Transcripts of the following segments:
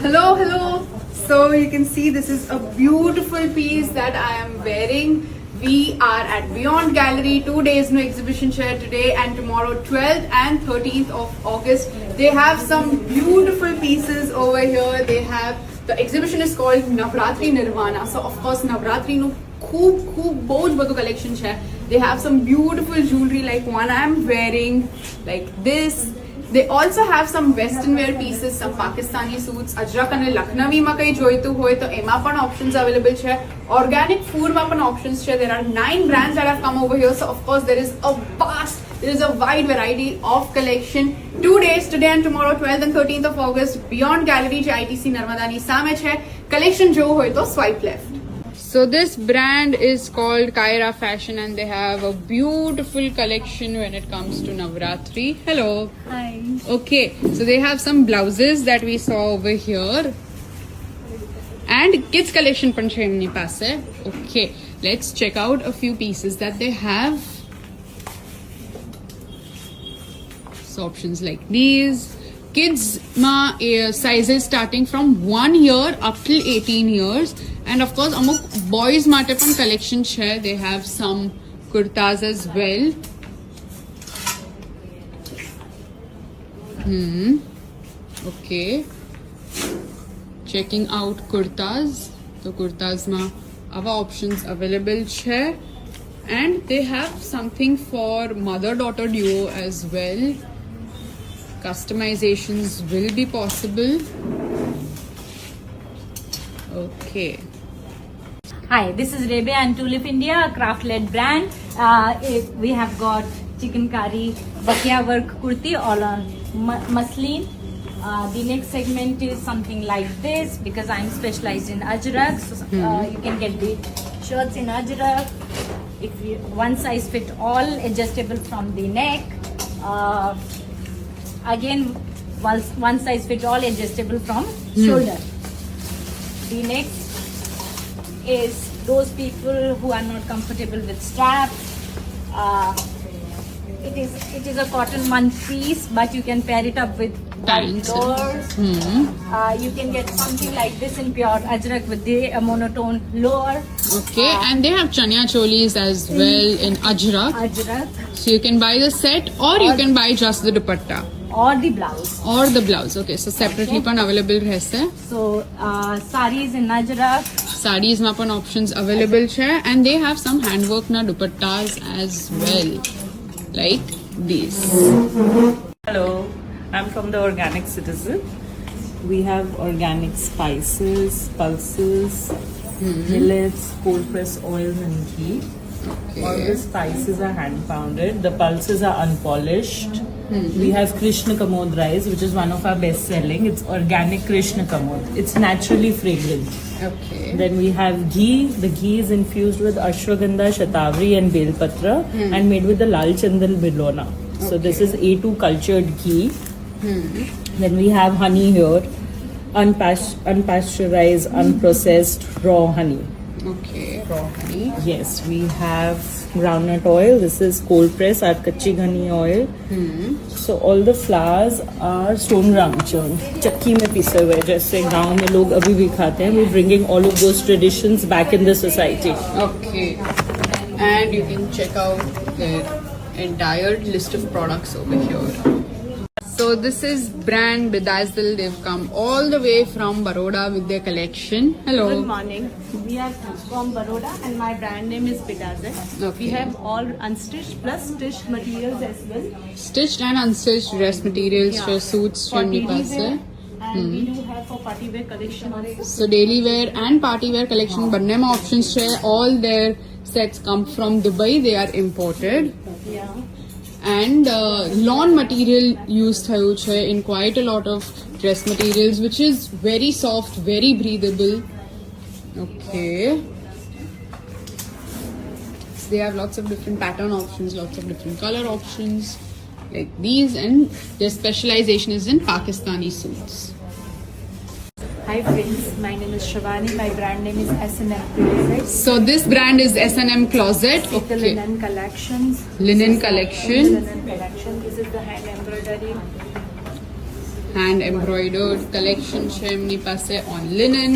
Hello. So you can see this is a beautiful piece that I am wearing. We are at Beyond Gallery. 2 days no exhibition share today and tomorrow, 12th and 13th of August. They have some beautiful pieces over here. The exhibition is called Navratri Nirvana. So of course Navratri no खूब बहुत बड़ो collection है. They have some beautiful jewelry like one I am wearing, like this. They also have some western wear pieces, some Pakistani suits. અજરક અને લખનવીમાં કંઈ જોઈતું હોય તો એમાં પણ options available છે. Organic food માં પણ options છે. There are 9 brands that have come over here. So of course there is a wide variety of collection. 2 days, today and tomorrow, 12th and 13th of August, Beyond Gallery જે ITC નર્મદાની સામે છે. Collection જોવું હોય તો swipe left. So this brand is called Kaira Fashion and they have a beautiful collection when it comes to Navratri. Hello. Hi. Okay, so they have some blouses that we saw over here. And kids collection pan છે એમની પાસે. Okay, let's check out a few pieces that they have. So options like these. Kids sizes starting from 1 year up till 18 years. And of course, amuk boys માટે પણ collection છે. They have some kurtas as well. Okay. Checking out kurtas. So kurtas માં આવા options available છે. And they have something for mother-daughter duo as well. Customizations will be possible. Okay. Hi, this is Rebe and Tulip India, a craft-led brand. We have got chicken curry, bakia work kurti all on muslin. The next segment is something like this because I'm specialized in ajrak. So you can get the shirts in ajrak. One size fit all, adjustable from the neck. Again, one size fit all, adjustable from shoulder. The next is those people who are not comfortable with straps. It is a cotton one piece, but you can pair it up with white lowers. You can get something like this in pure ajrak with the monotone lower. Okay, and they have chanya cholis as well in ajrak. So you can buy the set or you can buy just the dupatta. Or the blouse. Okay, so separately pan available રહેશે. So sarees in ajrak. Sarees માં પણ options available છે. And they have some handwork na dupattas as well, like these. Hello, I'm from the Organic Citizen. We have organic spices, pulses, millets, cold pressed oils and ghee. Okay. All the spices are hand pounded. The pulses are unpolished. We have Krishna Kamod rice, which is one of our best selling. It's organic Krishna Kamod. It's naturally fragrant. Okay. Then we have ghee. The ghee is infused with ashwagandha, shatavari and belpatra and made with the lal chandal bilona. So this is A2 cultured ghee. Then we have honey here. Unpasteurized, unprocessed raw honey. Okay, raw honey. Yes, we have groundnut oil. This is cold press our kachi ghani oil. So all the flowers are stone ground churn. चक्की में पिसे हुए जैसे गांव में लोग अभी भी खाते हैं. We're bringing all of those traditions back in the society. Okay, and you can check out their entire list of products over here. So this is brand Bedazzle. They've come all the way from Baroda with their collection. Hello. Good morning. We are from Baroda and my brand name is Bedazzle. Okay. We have all unstitched plus stitched materials as well. Stitched and unstitched dress materials for suits For એમની daily પાસે. wear and we do have for party wear collection also. So daily wear and party wear collection બંનેમાં options છે. All their sets come from Dubai. They are imported. Yeah. And lawn material used થયું છે in quite a lot of dress materials, which is very soft, very breathable. Okay. So they have lots of different pattern options, lots of different color options like these, and their specialization is in Pakistani suits. Hi friends, my name is Shravani. My brand name is S&M Closet. So this brand is S&M Closet. The Okay. linen collections. Linen This is the collection. Linen collection. This is the hand embroidery. hand embroidered collection છે એમની પાસે on linen,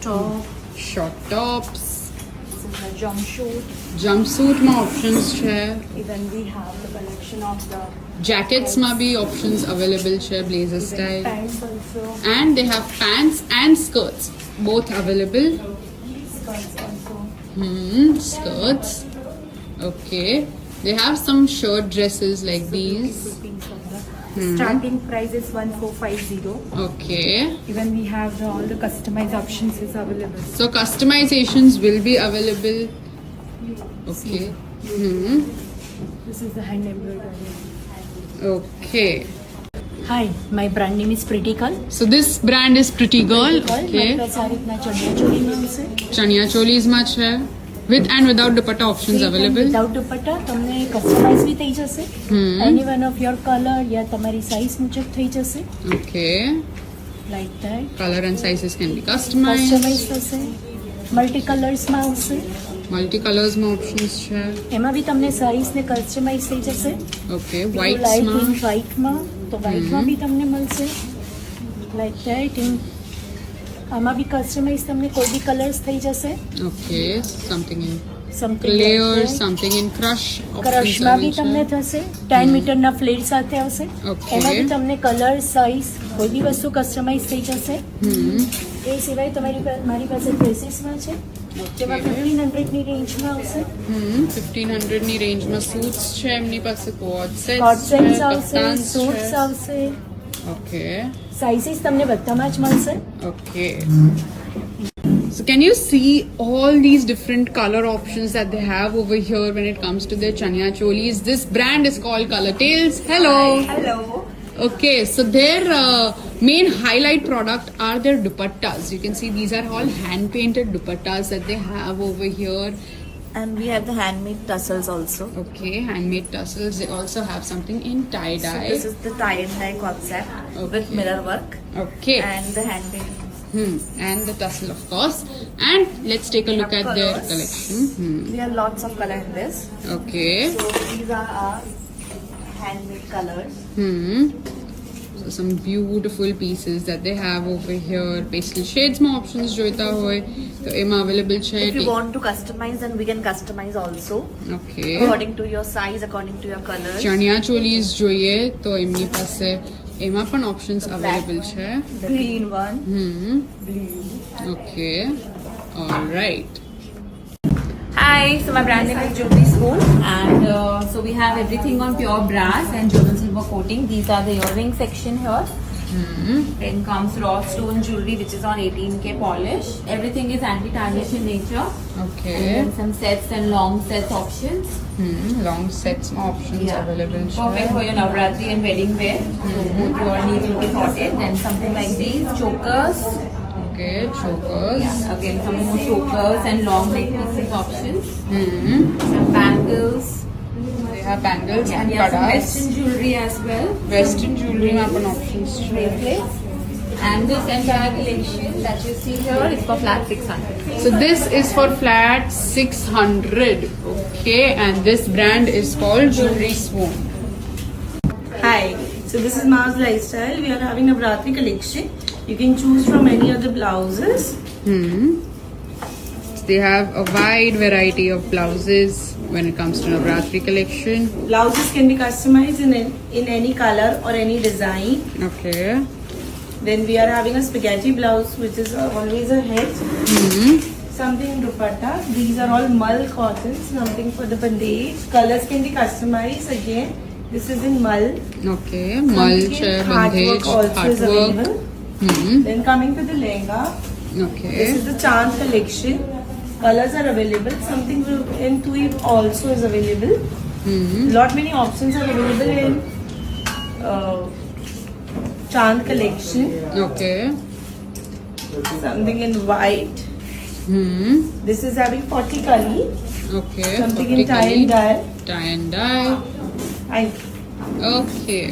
Top. short tops, This is a jumpsuit. jumpsuit માં options છે, Even we have the collection of the jackets માં બી options available છે, blazer style, pants also. and they have pants and skirts both available. Skirts also. Skirts. Okay. They have some shirt dresses like these. Starting price is 1450. Okay. Even we have all the customized options is available. So customizations will be available. Okay. This is the hand embroidery. Okay. Hi, my brand name is Pretty Girl. So this brand is Pretty Girl. Okay. મારી પાસે આ રીતના ચણિયાચોળીમાં આવશે. Chaniya cholis માં છે. With and without dupatta options available. Without dupatta તમને customise બી થઈ જશે. Any one of your color या તમારી સાઈઝ મુજબ થઈ જશે. Okay. Like that. Color and sizes can be customized. Customise થશે. મલ્ટી કલર્સમાં આવશે. Multicolors માં options છે. એમાં બી તમને સાઈઝ ને કસ્ટમાઇઝ થઈ જશે. Okay. લાઇટ Whites ઇન માં. વ્હાઇટમાં તો વ્હાઇટમાં બી તમને મળશે. લાઈક ધેટ ઇન આમાં બી કસ્ટમાઇઝ તમને કોઈ બી કલર્સ થઈ જશે. Okay. Something in something layers, something in crush options ક્રશમાં બી આવી તમને છે. થશે 10 મીટરના ફ્લેટ સાથે આવશે. Okay. એમાં બી તમને કલર સાઈઝ કોઈ બી વસ્તુ કસ્ટમાઇઝ થઈ જશે. એ સિવાય મારી પાસે ડ્રેસીસમાં છે જેમાં 1500ની રેન્જમાં આવશે. 1500 ની રેન્જમાં સૂટ્સ છે એમની પાસે, કોટ કોટ સેટ્સ છે, સેટ્સ આવશે, કફતાન્સ સૂટ્સ છે. આવશે. ઓકે સાઇઝીસ તમને બધામાં જ મળશે. Okay. So can you see all these different color options that they have over here when it comes to their chaniya cholis? This brand is called Color Tales. Hello. Hello. Okay, so their main highlight product are their dupattas. You can see these are all hand painted dupattas that they have over here. And we have the handmade tassels also. Okay, handmade tassels. They also have something in tie So dye. this is the tie and dye concept with Okay. mirror work Okay. and the handmade. And the tassel, of course. And let's take a look at their Colours. collection. We have lots of color in this. Okay. So these are our handmade colors. So some beautiful pieces that they have over here. Pastel shades more options joita hoy to ema available છે. If you want to customize, then we can customize also Okay. according to your size, according to your colors. ચણિયા ચોલીસ જોઈએ તો એમની પાસે એમાં પણ options available છે. Green one. Okay. All right. Hi, so my brand name is Jyoti Spoon, and so we have everything on pure brass and Jordan silver coating. These are the earring section here. Then comes raw stone jewelry, which is on 18K polish. Everything is anti-tarnish in nature. Okay. And then some sets and long sets options. Long sets more options available Perfect છે. for your Navratri and wedding wear. So both your needs will be sorted. Then something like these chokers. Okay, chokers. Again, some more chokers and long neck pieces options. Some bangles. They have bangles and We have some kadas. western jewelry as well. Western jewelry માં પણ options છે. Bracelets. And this entire collection that you see here is for flat 600. So this is for flat 600. Okay, and this brand is called Jewelry Swoon. Hi, so this is Mars Lifestyle. We are having a Navratri collection. You can choose from any of the blouses. So they have a wide variety of blouses when it comes to Navratri collection. Blouses can be customized in any color or any design. Okay. Then we are having a spaghetti blouse, which is always a hit. Something in dupatta. These are all mull cotton. Something for the bandage. Colors can be customized again. This is in mull. Okay. Mull Something chair, in heart bandage, work also is heart work. available. Then coming to the lehenga. This Okay. is the Chand collection. Colors are available. Something in tweed also is available. Lot many options are available in Chand collection. Okay. Something in white. This is having 40 kali. Okay. Something in tie Vertically. and dye. Tie and dye. And Okay.